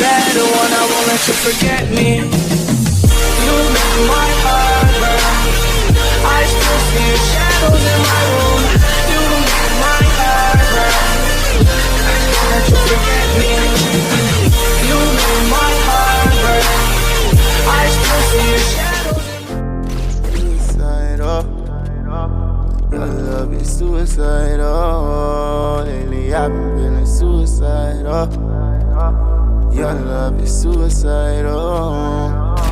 better one, I won't let you forget me. You make my heart burn. I still see your shadows in my room. You make my heart burn. I won't let you forget me. You make my heart burn. I still see your shadows suicidal. Your love is suicidal. Lately I've been feeling suicidal. Your love is suicidal.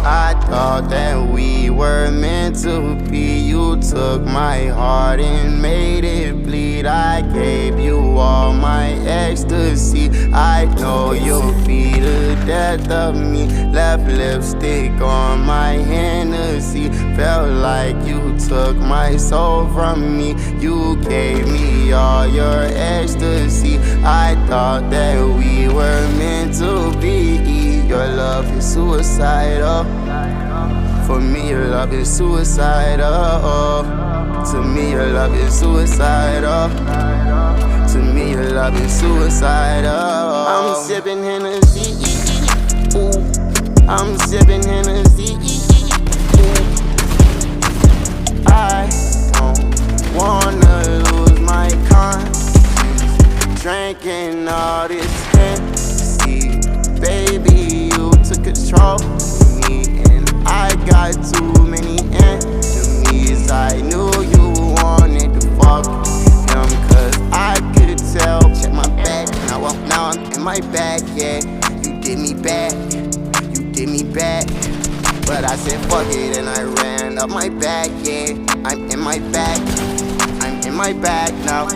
I thought that we were meant to be. You took my heart and made it bleed. I gave you all my ecstasy. I know you'll be the death of me. Left lipstick on my Hennessy. Felt like you took my soul from me. You gave me all your ecstasy. I thought that we were meant to be. Your love is suicidal. For me, your love is suicidal. To me, your love is suicidal. To me, your love is suicidal. I'm sipping Hennessy. Ooh. I'm sipping Hennessy. Ooh. I don't wanna lose my conscience. Drinking all this Hennessy. Baby, you took control of me, and I got too many enemies. I knew you wanted to fuck him, cause I could tell. Check my back, now I'm in my bag, yeah. You did me bad, but I said fuck it and I ran up my bag, yeah. I'm in my bag now,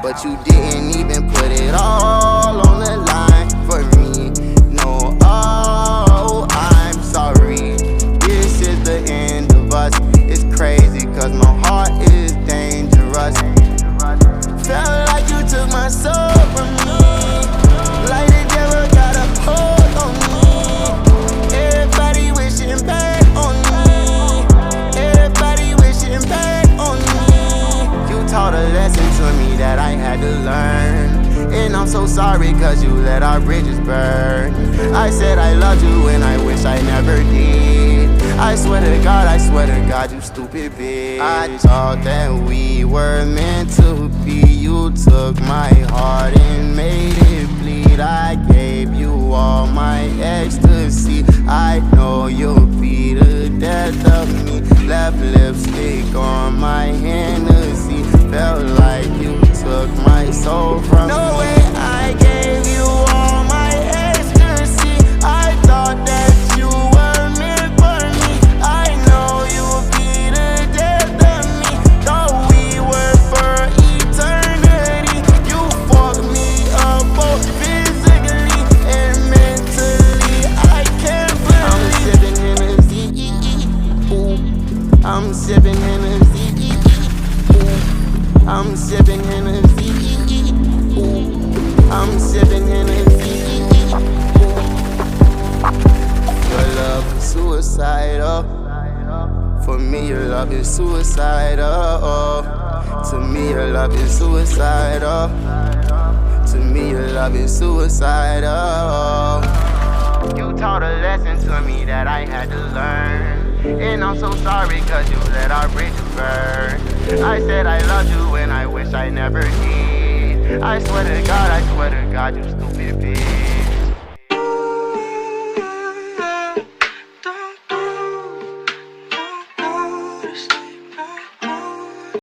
but you didn't even put it all on the line for me. No, oh, I'm sorry. This is the end of us. It's crazy cause my heart is dangerous. Felt like you took my soul from me, like the devil got a hold on me. Everybody wishing back on me. Everybody wishing back on me. You taught a lesson to me that I had to learn, and I'm so sorry cause you let our bridges burn. I said I loved you and I wish I never did. I swear to God, you stupid bitch. I thought that we were meant to be. You took my heart and made it bleed. I gave you all my ecstasy. I know you'll be the death of me. Left lipstick on my Hennessy. Felt like you took my soul from me. No way I gave you all my ecstasy. I thought that you were meant for me. I know you would be the death of me. Thought we were for eternity. You fucked me up both physically and mentally. I can't believe I'm sipping Hennessy. Ooh. I'm sipping Hennessy. Ooh. I'm sipping Hennessy. Ooh. I'm sipping Hennessy. Your love is suicidal. For me, your love is suicidal. To me, your love is suicidal. To me, your love is suicidal. You taught a lesson to me that I had to learn, and I'm so sorry cause you let our bridges burn. I said I loved you and I wish I never did. I swear to God, you stupid bitch.